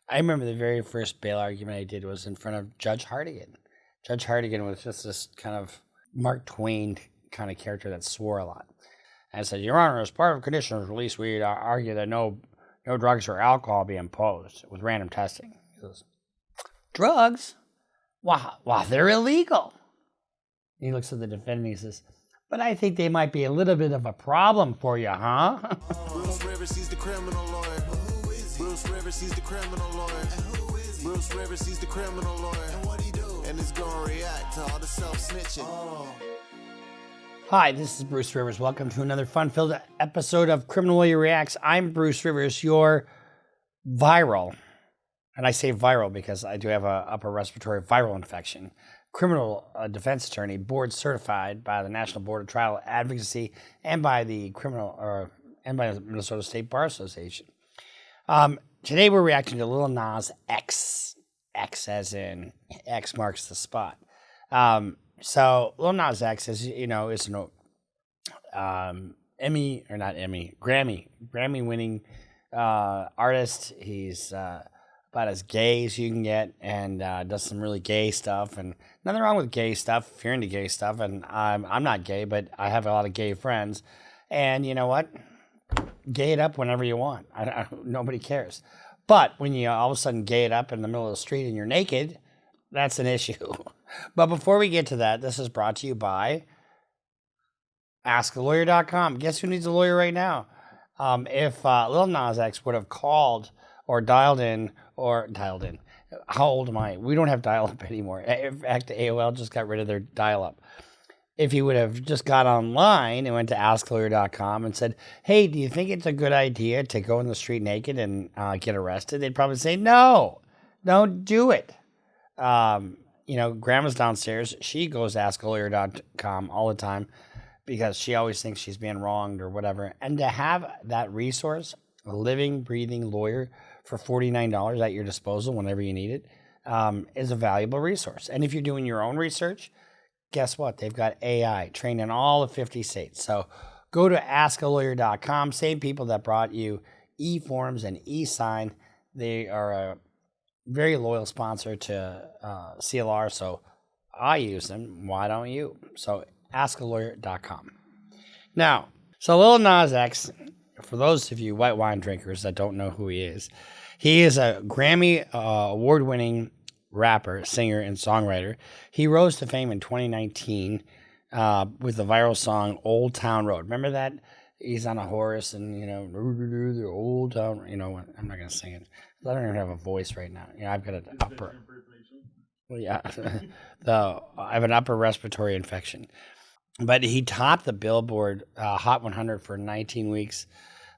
I remember the very first bail argument I did was in front of Judge Hartigan. Judge Hartigan was just this kind of Mark Twain kind of character that swore a lot. And I said, Your Honor, as part of conditions release, we argue that no drugs or alcohol be imposed with random testing. He goes, drugs? Well, they're illegal. He looks at the defendant and he says, but I think they might be a little bit of a problem for you, huh? Bruce Rivers, he's the criminal lawyer. Bruce Rivers, he's the criminal lawyer. Bruce Rivers, he's the criminal lawyer. And what he do? And he's gonna react to all the self-snitching. Hi, this is Bruce Rivers. Welcome to another fun-filled episode of Criminal Lawyer Reacts. I'm Bruce Rivers, your viral, and I say viral because I do have an upper respiratory viral infection, criminal defense attorney, board certified by the National Board of Trial Advocacy and by the Minnesota State Bar Association. Today we're reacting to Lil Nas X. X as in X marks the spot. So Lil Nas X is an Grammy winning artist. He's about as gay as you can get, and does some really gay stuff. And nothing wrong with gay stuff if you're into gay stuff. And I'm not gay, but I have a lot of gay friends. And you know what? Gay it up whenever you want. Nobody cares. But when you all of a sudden gay it up in the middle of the street and you're naked, that's an issue. But before we get to that, this is brought to you by AskALawyer.com. Guess who needs a lawyer right now? If Lil Nas X would have called or dialed in, how old am I? We don't have dial-up anymore. In fact, AOL just got rid of their dial-up. If he would have just got online and went to AskLawyer.com and said, hey, do you think it's a good idea to go in the street naked and get arrested? They'd probably say, no, don't do it. Grandma's downstairs. She goes to AskALawyer.com all the time because she always thinks she's being wronged or whatever. And to have that resource, a living, breathing lawyer for $49 at your disposal whenever you need it, is a valuable resource. And if you're doing your own research, guess what? They've got AI trained in all of 50 states. So go to AskALawyer.com. Same people that brought you eForms and eSign. They are a very loyal sponsor to CLR, so I use them. Why don't you? So AskALawyer.com. Now, so Lil Nas X, for those of you white wine drinkers that don't know who he is a Grammy award-winning rapper, singer, and songwriter. He rose to fame in 2019 with the viral song Old Town Road. Remember that? He's on a horse and, the old town, I'm not going to sing it. I don't even have a voice right now. I've got an upper. Well, yeah. I have an upper respiratory infection. But he topped the Billboard Hot 100 for 19 weeks.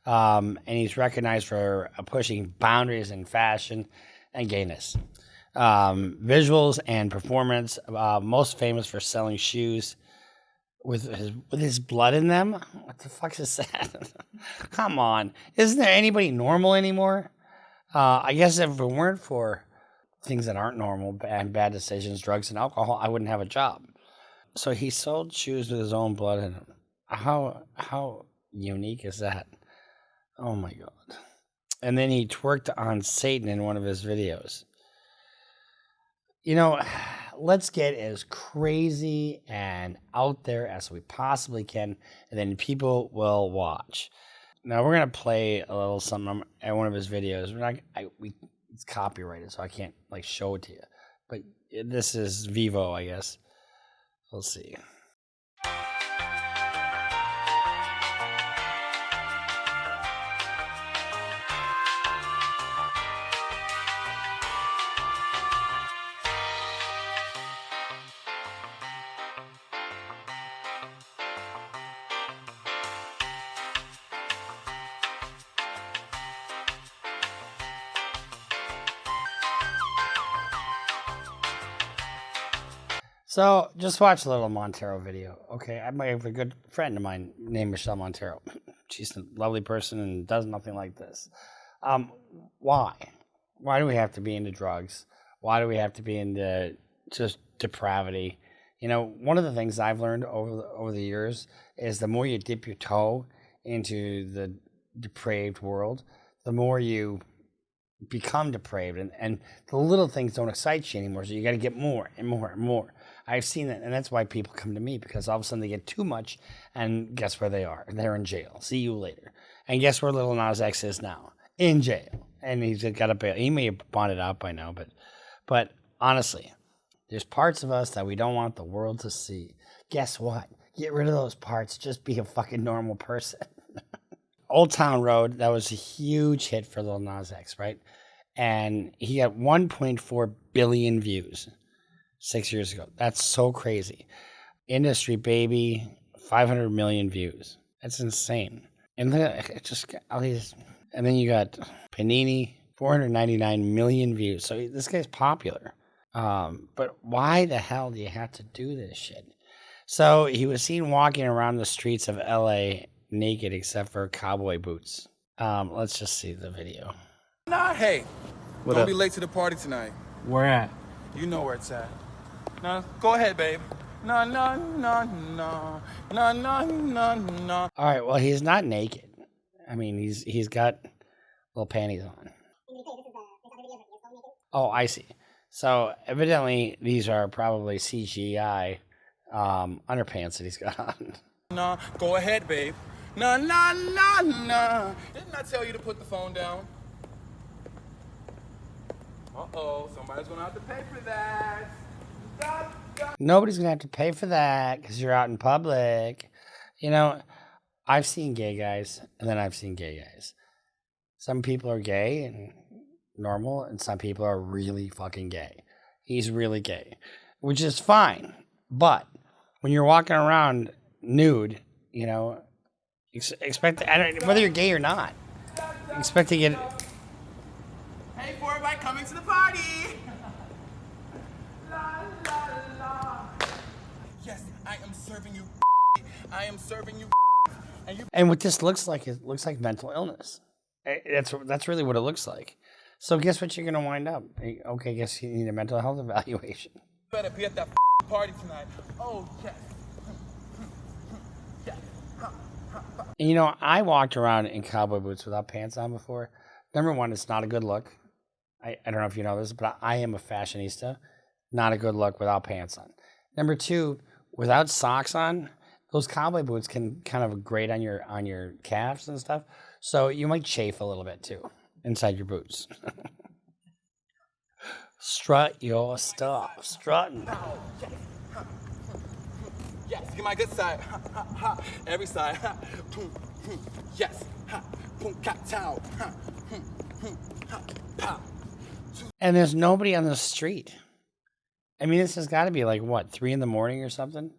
And he's recognized for pushing boundaries in fashion and gayness. Visuals and performance, most famous for selling shoes with his blood in them. What the fuck is that? Come on. Isn't there anybody normal anymore? I guess if it weren't for things that aren't normal and bad decisions, drugs and alcohol, I wouldn't have a job. So he sold shoes with his own blood in them. How unique is that? Oh my God. And then he twerked on Satan in one of his videos. Let's get as crazy and out there as we possibly can, and then people will watch. Now we're gonna play a little something at one of his videos. It's copyrighted, so I can't show it to you. But this is Vivo, I guess. We'll see. So just watch a little Montero video. Okay, I have a good friend of mine named Michelle Montero. She's a lovely person and does nothing like this. Why? Why do we have to be into drugs? Why do we have to be into just depravity? One of the things I've learned over the years is the more you dip your toe into the depraved world, the more you become depraved, and the little things don't excite you anymore. So you got to get more and more and more. I've seen that, and that's why people come to me, because all of a sudden they get too much, and guess where they are? They're in jail. See you later. And guess where Lil Nas X is now? In jail. And he's got a bail. He may have bonded out by now, but honestly, there's parts of us that we don't want the world to see. Guess what? Get rid of those parts. Just be a fucking normal person. Old Town Road, that was a huge hit for Lil Nas X, right? And he got 1.4 billion views 6 years ago. That's so crazy. Industry Baby, 500 million views. That's insane. And then just all these, and then you got Panini, 499 million views. So this guy's popular. But why the hell do you have to do this shit? So he was seen walking around the streets of LA naked except for cowboy boots. Let's just see the video. Nah, hey, What don't up? be late to the party tonight. Where at? You know where it's at. No, go ahead, babe. No, no, no, no, no, no, no, no. All right, well, he's not naked. I mean, he's got little panties on. Oh, I see. So evidently these are probably CGI underpants that he's got on. No, go ahead, babe. No, no, no, no. Didn't I tell you to put the phone down? Uh-oh, somebody's gonna have to pay for that. Stop, stop. Nobody's going to have to pay for that because you're out in public. You know, I've seen gay guys, and then I've seen gay guys. Some people are gay and normal, and some people are really fucking gay. He's really gay, which is fine. But when you're walking around nude, you know, expect whether you're gay or not, expect to get. Hey, for everybody coming to the party. La, la, la. Yes, I am serving you. I am serving you. And what this looks like, it looks like mental illness. That's really what it looks like. So guess what you're going to wind up? Okay, guess you need a mental health evaluation. Better be at that party tonight. Oh, yes. Yes. And, you know, I walked around in cowboy boots without pants on before. Number one, it's not a good look. I don't know if you know this, but I am a fashionista. Not a good look without pants on. Number two, without socks on, those cowboy boots can kind of grate on your calves and stuff. So you might chafe a little bit too inside your boots. Strut your stuff. Strutting. Yes, get my good side. Every side. Yes. Boom, cat town. And there's nobody on the street. I mean, this has got to be like, what, 3 a.m. or something?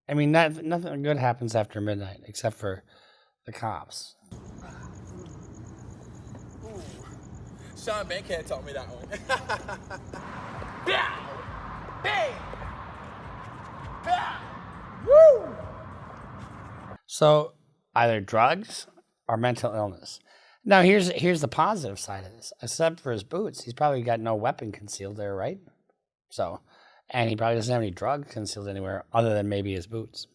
I mean, nothing good happens after midnight except for the cops. Ooh. Sean Bankhead taught me that one. Yeah! Bang! Yeah! Woo! So either drugs or mental illness. Now, here's the positive side of this. Except for his boots, he's probably got no weapon concealed there, right? So, and he probably doesn't have any drugs concealed anywhere other than maybe his boots.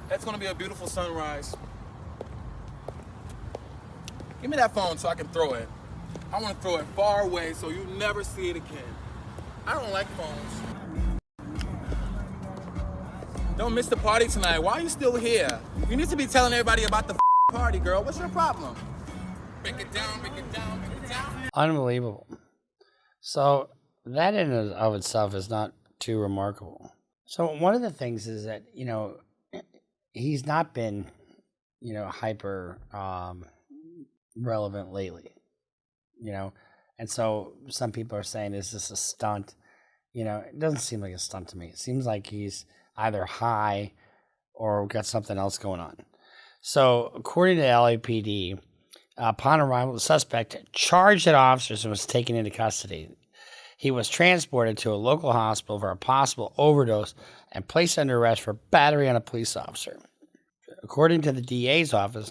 That's gonna be a beautiful sunrise. Give me that phone so I can throw it. I want to throw it far away so you never see it again. I don't like phones. Don't miss the party tonight. Why are you still here? You need to be telling everybody about the party, girl. What's your problem? Break it down, break it down, break it down. Unbelievable. So that in and of itself is not too remarkable. So one of the things is that, you know, he's not been, you know, hyper relevant lately, you know, and so some people are saying, is this a stunt? You know, it doesn't seem like a stunt to me. It seems like he's either high or got something else going on. So according to LAPD, upon arrival, the suspect charged at officers and was taken into custody. He was transported to a local hospital for a possible overdose and placed under arrest for battery on a police officer. According to the DA's office,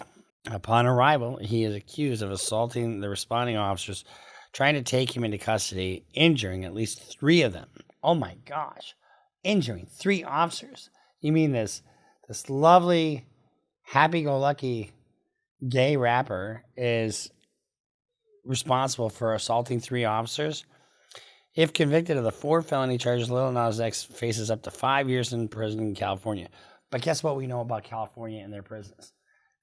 upon arrival, he is accused of assaulting the responding officers, trying to take him into custody, injuring at least 3 of them. Oh my gosh, injuring 3 officers. You mean this lovely, happy-go-lucky gay rapper is responsible for assaulting 3 officers. If convicted of the 4 felony charges, Lil Nas X faces up to 5 years in prison in California. But guess what we know about California and their prisons?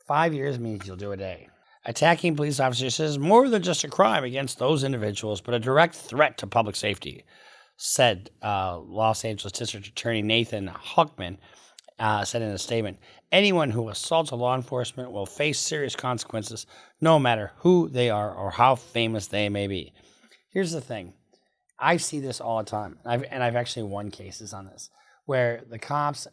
5 years means you'll do a day. Attacking police officers is more than just a crime against those individuals, but a direct threat to public safety, said Los Angeles District Attorney Nathan Huckman, said in a statement. Anyone who assaults a law enforcement will face serious consequences, no matter who they are or how famous they may be. Here's the thing. I see this all the time, and I've actually won cases on this, where the cops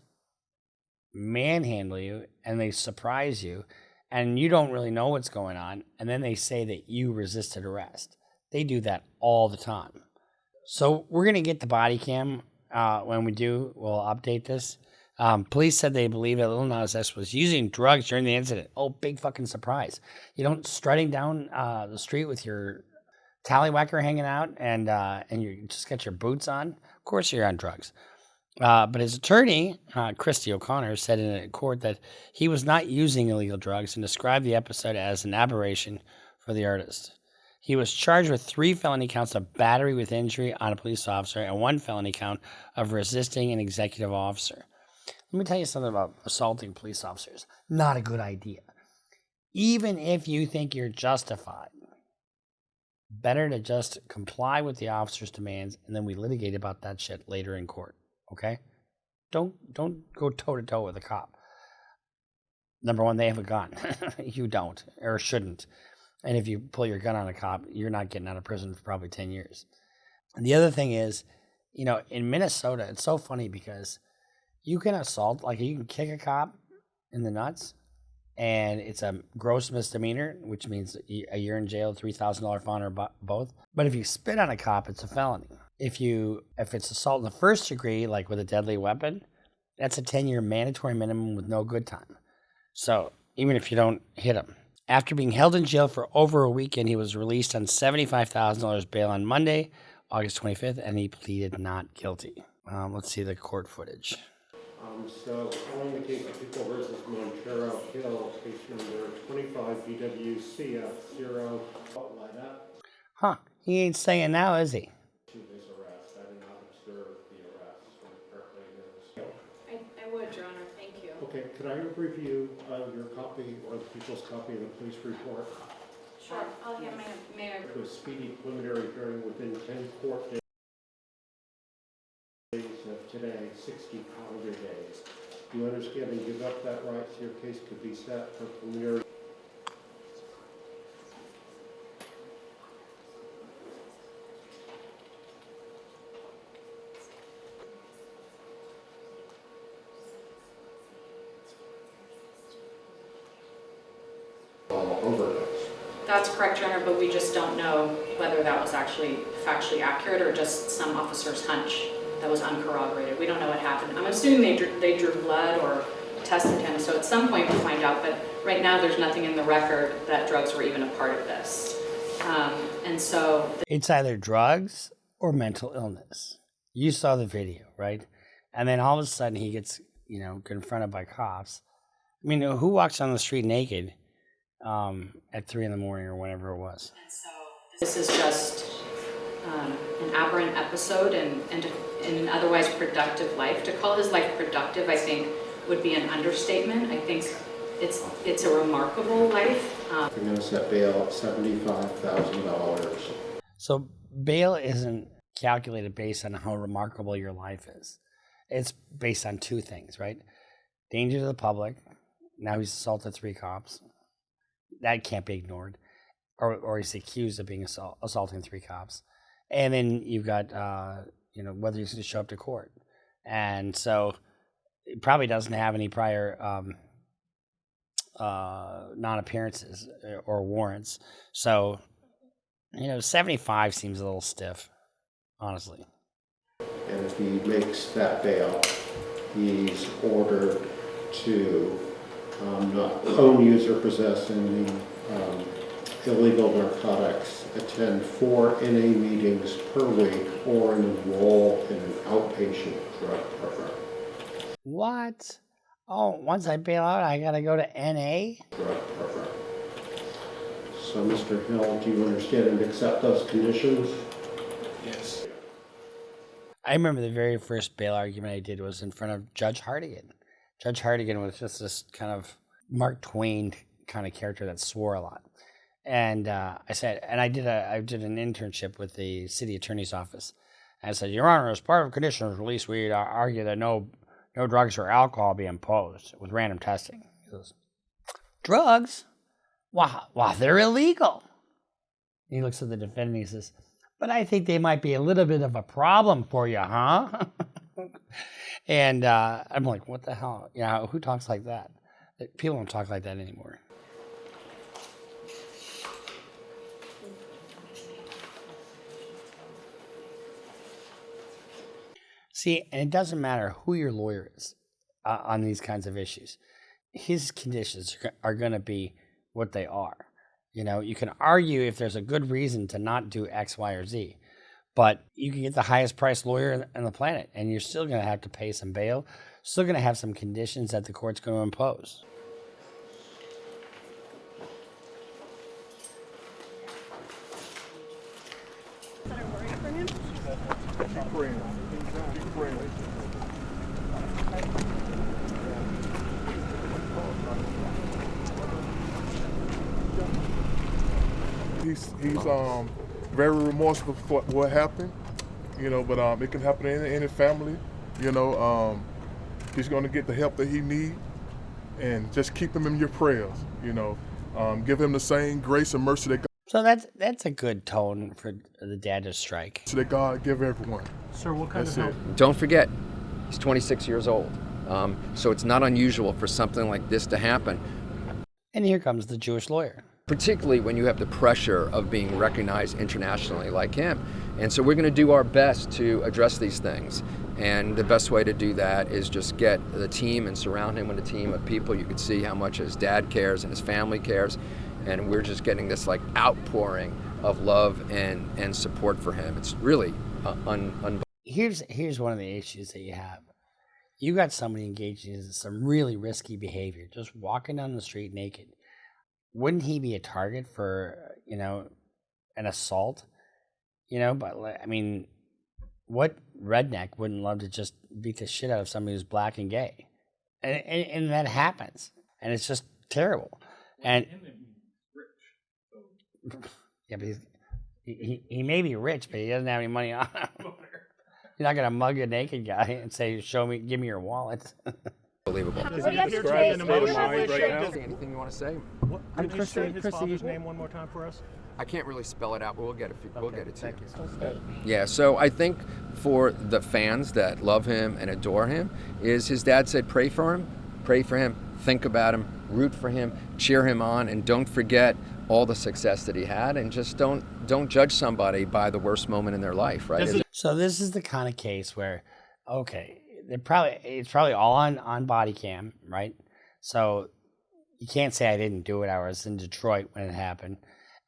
manhandle you and they surprise you, and you don't really know what's going on, and then they say that you resisted arrest. They do that all the time. So we're going to get the body cam. When we do, we'll update this. Police said they believe that Lil Nas X was using drugs during the incident. Oh, big fucking surprise. You don't strutting down the street with your tallywhacker hanging out and you just got your boots on. Of course you're on drugs. But his attorney, Christy O'Connor, said in a court that he was not using illegal drugs and described the episode as an aberration for the artist. He was charged with 3 felony counts of battery with injury on a police officer and 1 felony count of resisting an executive officer. Let me tell you something about assaulting police officers. Not a good idea. Even if you think you're justified, better to just comply with the officer's demands, and then we litigate about that shit later in court. Okay? Don't go toe-to-toe with a cop. Number one, they have a gun. You don't, or shouldn't. And if you pull your gun on a cop, you're not getting out of prison for probably 10 years. And the other thing is, in Minnesota, it's so funny because you can assault, like you can kick a cop in the nuts, and it's a gross misdemeanor, which means a year in jail, $3,000 fine, or both. But if you spit on a cop, it's a felony. If it's assault in the first degree, like with a deadly weapon, that's a 10-year mandatory minimum with no good time. So even if you don't hit him. After being held in jail for over a weekend, he was released on $75,000 bail on Monday, August 25th, and he pleaded not guilty. Let's see the court footage. So, calling the case of People versus Montero Hill, case number 25 BWCF0. Light up. Huh, he ain't saying now, is he? To his arrest. I did not observe the arrest when it correctly is. I would, Your Honor, thank you. Okay, could I review your copy or the people's copy of the police report? Sure. Oh, yeah, may I? To a speedy preliminary hearing within 10 court days of today, 60 calendar days. Do you understand and give up that right so your case could be set for preliminary? That's correct, Your Honor, but we just don't know whether that was actually factually accurate or just some officer's hunch that was uncorroborated. We don't know what happened. I'm assuming they drew blood or tested him, so at some point we'll find out, but right now there's nothing in the record that drugs were even a part of this. And so... It's either drugs or mental illness. You saw the video, right? And then all of a sudden he gets, confronted by cops. I mean, who walks on the street naked at 3 a.m. or whenever it was? And so this is just an aberrant episode in an otherwise productive life. To call his life productive, I think, would be an understatement. I think it's a remarkable life. We're going to set bail at $75,000. So bail isn't calculated based on how remarkable your life is. It's based on 2 things, right? Danger to the public. Now he's assaulted 3 cops. That can't be ignored. Or he's accused of being assaulting 3 cops. And then you've got, whether he's going to show up to court. And so it probably doesn't have any prior non-appearances or warrants. So, 75 seems a little stiff, honestly. And if he makes that bail, he's ordered to not own, use, or possess any illegal narcotics, attend 4 NA meetings per week, or enroll in an outpatient drug program. What? Oh, once I bail out, I gotta go to NA? Drug program. So, Mr. Hill, do you understand and accept those conditions? Yes. I remember the very first bail argument I did was in front of Judge Hartigan. Judge Hartigan was just this kind of Mark Twain kind of character that swore a lot. And I said, and I did an internship with the city attorney's office. And I said, Your Honor, as part of conditions release, we argue that no drugs or alcohol be imposed with random testing. He goes, drugs? Well, they're illegal. He looks at the defendant and he says, but I think they might be a little bit of a problem for you, huh? And I'm like, what the hell? Yeah, who talks like that? People don't talk like that anymore. See, and it doesn't matter who your lawyer is on these kinds of issues. His conditions are going to be what they are. You know, you can argue if there's a good reason to not do X, Y, or Z, but you can get the highest priced lawyer on the planet, and you're still going to have to pay some bail, still going to have some conditions that the court's going to impose. Is that a worry for him? He's very remorseful for what happened, you know, but it can happen in any family, you know. He's going to get the help that he needs, and just keep him in your prayers, you know. Give him the same grace and mercy that God, So that's a good tone for the dad to strike. that God give everyone. Sir, what kind That's of help? it. Don't forget, he's 26 years old. So it's not unusual for something like this to happen, And here comes the Jewish lawyer. particularly when you have the pressure of being recognized internationally like him. And so we're going to do our best to address these things. And the best way to do that is just get the team and surround him with a team of people. You can see how much his dad cares and his family cares. And we're just getting this like outpouring of love and support for him. It's really unbelievable. Here's one of the issues that you have. You got somebody engaged in some really risky behavior, just walking down the street naked. Wouldn't he be a target for, you know, an assault? You know, but I mean, what redneck wouldn't love to just beat the shit out of somebody who's black and gay? And that happens. And it's just terrible. And yeah, but he may be rich, but he doesn't have any money on him. You're not gonna mug a naked guy and say, give me your wallet. Unbelievable. Anything you want to say? Could you say his father's name one more time for us? I can't really spell it out, but we'll get it to you. Thank you. Yeah, so I think for the fans that love him and adore him, is his dad said pray for him, think about him, root for him, cheer him on, and don't forget all the success that he had, and just don't judge somebody by the worst moment in their life, right? So this is the kind of case where, okay, it's probably all on body cam, right? So you can't say I didn't do it. I was in Detroit when it happened.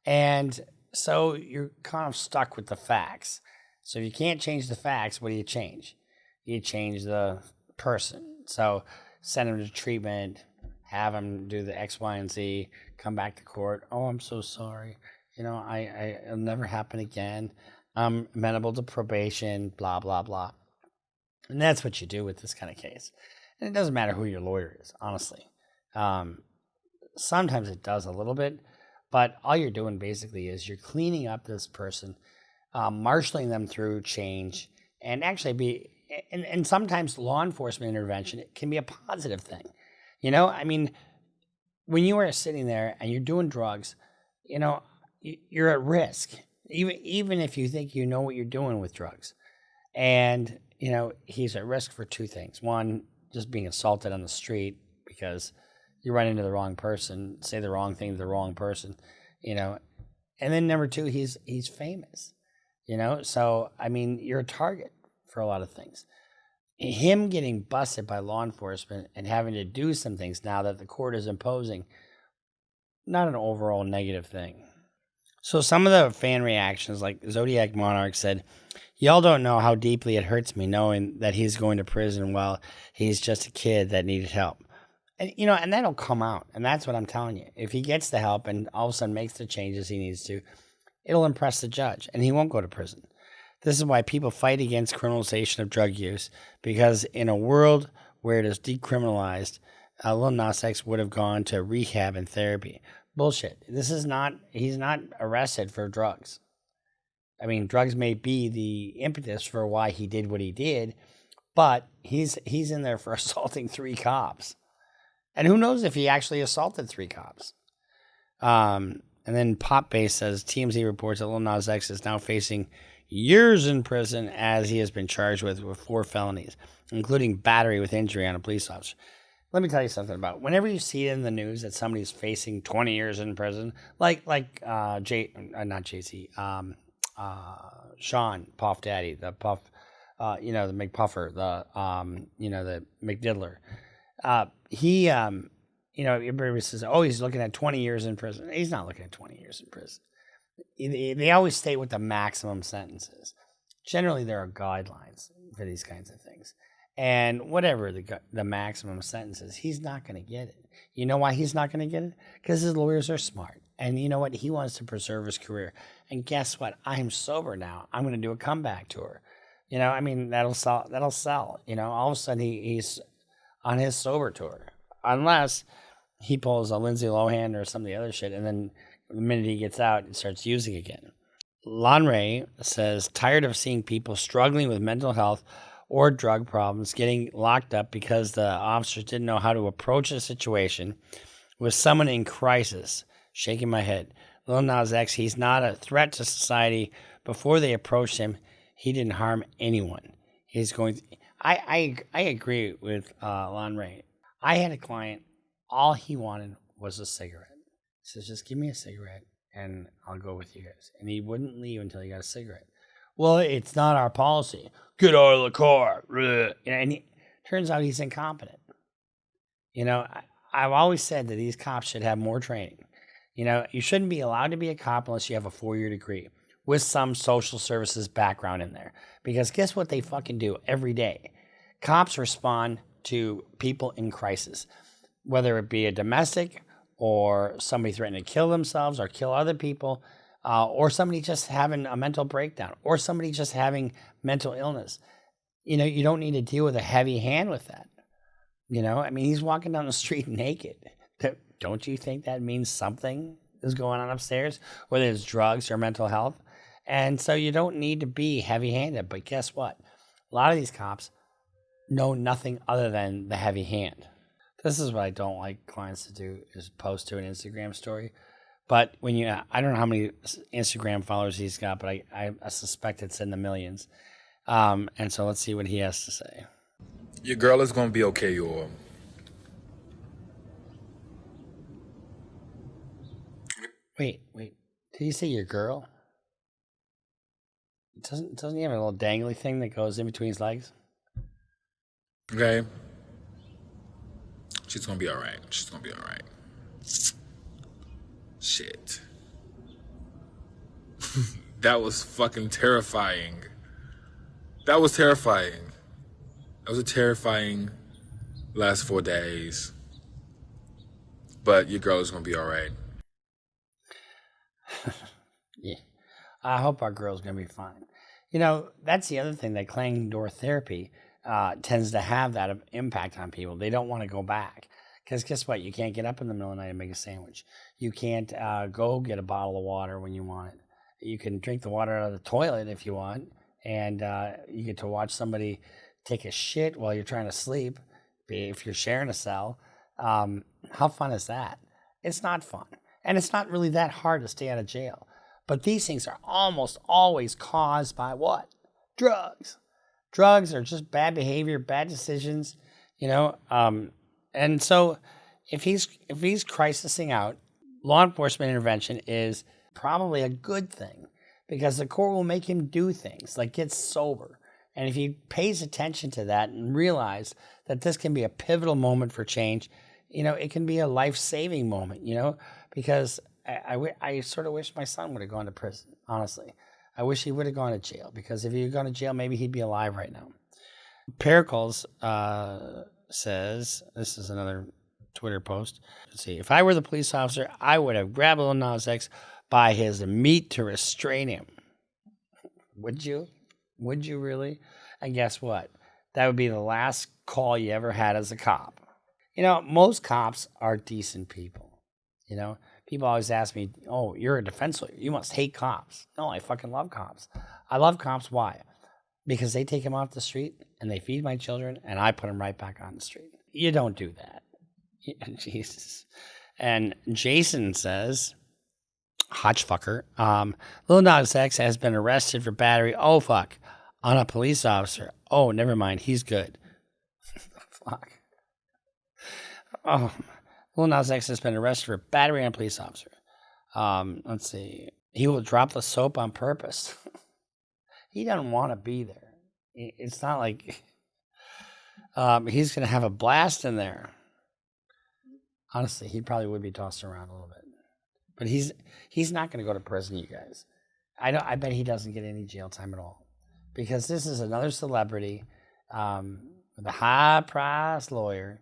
And so you're kind of stuck with the facts. So if you can't change the facts, what do you change? You change the person. So send him to treatment, have him do the X, Y, and Z, come back to court. Oh, I'm so sorry. You know, it'll never happen again. I'm amenable to probation, blah, blah, blah. And that's what you do with this kind of case. And it doesn't matter who your lawyer is, honestly. Sometimes it does a little bit, but all you're doing basically is you're cleaning up this person, marshaling them through change, and actually and sometimes law enforcement intervention can be a positive thing. You know, I mean, when you are sitting there and you're doing drugs, you know, you're at risk, even if you think you know what you're doing with drugs. And, you know, he's at risk for two things. One, just being assaulted on the street because you run into the wrong person, say the wrong thing to the wrong person, you know. And then number two, he's famous, you know. So, I mean, you're a target for a lot of things. Him getting busted by law enforcement and having to do some things now that the court is imposing, not an overall negative thing. So some of the fan reactions, like Zodiac Monarch said, y'all don't know how deeply it hurts me knowing that he's going to prison while he's just a kid that needed help. And, you know, and that'll come out. And that's what I'm telling you. If he gets the help and all of a sudden makes the changes he needs to, it'll impress the judge and he won't go to prison. This is why people fight against criminalization of drug use, because in a world where it is decriminalized, Lil Nas X would have gone to rehab and therapy. Bullshit. He's not arrested for drugs. I mean, drugs may be the impetus for why he did what he did, but he's in there for assaulting 3 cops. And who knows if he actually assaulted 3 cops. And then Pop Base says, TMZ reports that Lil Nas X is now facing years in prison as he has been charged with 4 felonies, including battery with injury on a police officer. Let me tell you something about it. Whenever you see it in the news that somebody's facing 20 years in prison, like Sean Puff Daddy, the Puff, the McPuffer, the McDiddler, everybody says, oh, he's looking at 20 years in prison. He's not looking at 20 years in prison. They always state what the maximum sentence is. Generally, there are guidelines for these kinds of things. And whatever the maximum sentence is, he's not going to get it. You know why he's not going to get it? Because his lawyers are smart. And you know what? He wants to preserve his career. And guess what? I'm sober now. I'm going to do a comeback tour. You know, I mean, that'll sell. You know, all of a sudden he's on his sober tour. Unless he pulls a Lindsay Lohan or some of the other shit, and then the minute he gets out, he starts using again. Lanray says, tired of seeing people struggling with mental health or drug problems getting locked up because the officers didn't know how to approach a situation with someone in crisis. Shaking my head. Lil Nas X, he's not a threat to society. Before they approached him, he didn't harm anyone. He's going to, I agree with Lanray. I had a client, all he wanted was a cigarette. He says, just give me a cigarette and I'll go with you guys. And he wouldn't leave until he got a cigarette. Well, it's not our policy. Get out of the car. And turns out he's incompetent. You know, I've always said that these cops should have more training. You know, you shouldn't be allowed to be a cop unless you have a 4-year degree with some social services background in there. Because guess what they fucking do every day? Cops respond to people in crisis, whether it be a domestic or somebody threatening to kill themselves or kill other people, or somebody just having a mental breakdown, or somebody just having mental illness. You know, you don't need to deal with a heavy hand with that. You know, I mean, he's walking down the street naked. Don't you think that means something is going on upstairs, whether it's drugs or mental health? And so you don't need to be heavy-handed. But guess what? A lot of these cops know nothing other than the heavy hand. This is what I don't like clients to do, is post to an Instagram story. But when I don't know how many Instagram followers he's got, but I suspect it's in the millions. And so let's see what he has to say. Your girl is going to be okay, or Wait. Did you say your girl? Doesn't he have a little dangly thing that goes in between his legs? okay? She's going to be all right. Shit. That was fucking terrifying. That was terrifying. That was a terrifying last 4 days. But your girl is going to be all right. Yeah. I hope our girl's going to be fine. You know, that's the other thing, that clanging door therapy tends to have that impact on people. They don't want to go back. Because guess what? You can't get up in the middle of the night and make a sandwich. You can't go get a bottle of water when you want it. You can drink the water out of the toilet if you want. And you get to watch somebody take a shit while you're trying to sleep, if you're sharing a cell. How fun is that? It's not fun. And it's not really that hard to stay out of jail. But these things are almost always caused by what? Drugs. Drugs are just bad behavior, bad decisions, you know. And so if he's crisising out, law enforcement intervention is probably a good thing, because the court will make him do things like get sober. And if he pays attention to that and realize that this can be a pivotal moment for change, you know, it can be a life-saving moment, you know, because I sort of wish my son would have gone to prison, honestly. I wish he would have gone to jail, because if he had gone to jail, maybe he'd be alive right now. Pericles says, this is another Twitter post. Let's see. If I were the police officer, I would have grabbed Lil Nas X by his meat to restrain him. Would you? Would you really? And guess what? That would be the last call you ever had as a cop. You know, most cops are decent people. You know, people always ask me, oh, you're a defense lawyer. You must hate cops. No, I fucking love cops. I love cops. Why? Because they take them off the street and they feed my children and I put them right back on the street. You don't do that. Jesus. And Jason says, Hotchfucker, Lil Nas X has been arrested for battery. Oh, fuck. On a police officer. Oh, never mind. He's good. Fuck. Oh, Lil Nas X has been arrested for battery on a police officer. Let's see. He will drop the soap on purpose. He doesn't want to be there. It's not like he's going to have a blast in there. Honestly, he probably would be tossed around a little bit. But he's not going to go to prison, you guys. I bet he doesn't get any jail time at all. Because this is another celebrity with a high-priced lawyer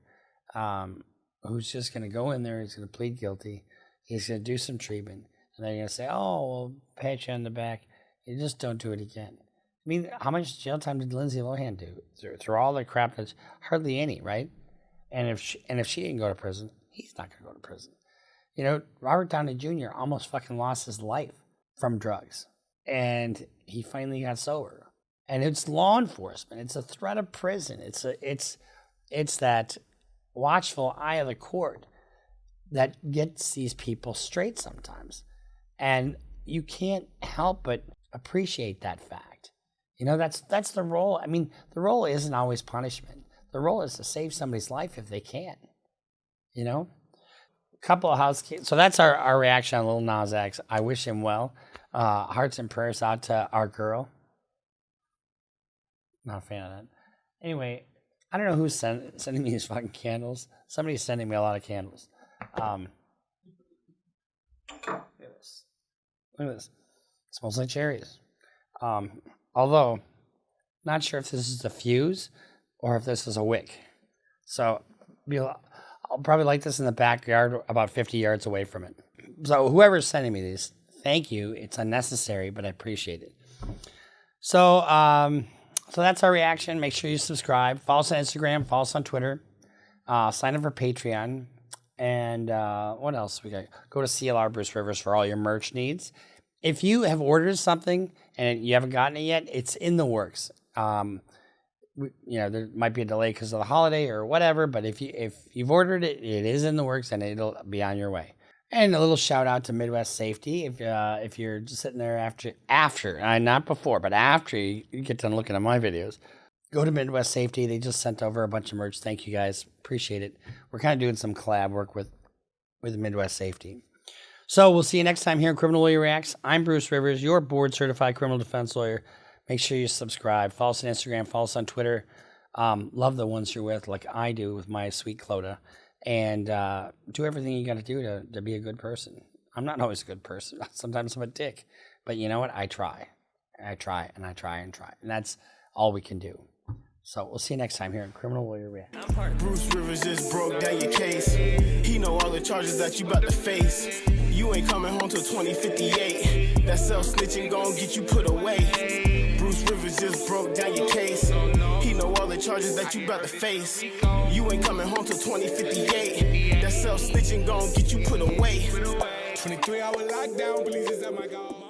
who's just going to go in there. He's going to plead guilty. He's going to do some treatment. And they're going to say, oh, we'll pat you on the back. You just don't do it again. I mean, how much jail time did Lindsay Lohan do? Through all the crap, that's hardly any, right? And if she didn't go to prison, he's not going to go to prison. You know, Robert Downey Jr. almost fucking lost his life from drugs. And he finally got sober. And it's law enforcement. It's a threat of prison. It's that watchful eye of the court that gets these people straight sometimes. And you can't help but appreciate that fact. You know, that's the role. I mean, the role isn't always punishment. The role is to save somebody's life if they can. You know? A couple of housekeeping. So that's our reaction on Lil Nas X. I wish him well. Hearts and prayers out to our girl. Not a fan of that. Anyway, I don't know who's sending me these fucking candles. Somebody's sending me a lot of candles. Look at this. Look at this. It smells like cherries. Although, not sure if this is a fuse or if this is a wick. So, I'll probably light this in the backyard about 50 yards away from it. So, whoever's sending me these, thank you. It's unnecessary, but I appreciate it. So that's our reaction. Make sure you subscribe. Follow us on Instagram. Follow us on Twitter. Sign up for Patreon. And what else we got? Go to CLR Bruce Rivers for all your merch needs. If you have ordered something and you haven't gotten it yet, it's in the works. There might be a delay because of the holiday or whatever, but if you've ordered it, it is in the works and it'll be on your way. And a little shout out to Midwest Safety. If you're just sitting there after, not before, but after you get done looking at my videos, go to Midwest Safety. They just sent over a bunch of merch. Thank you guys. Appreciate it. We're kind of doing some collab work with Midwest Safety. So we'll see you next time here on Criminal Lawyer Reacts. I'm Bruce Rivers, your board-certified criminal defense lawyer. Make sure you subscribe. Follow us on Instagram. Follow us on Twitter. Love the ones you're with, like I do with my sweet Clota. And do everything you got to do to be a good person. I'm not always a good person. Sometimes I'm a dick. But you know what? I try. I try, and I try, and try. And that's all we can do. So we'll see you next time here on Criminal Lawyer Reacts. Bruce Rivers just broke down your case. He know all the charges that you about to face. You ain't coming home till 2058. That self-snitching gon' get you put away. Bruce Rivers just broke down your case. He know all the charges that you about to face. You ain't coming home till 2058. That self-snitching gon' get you put away. 23-hour lockdown, police is at my God.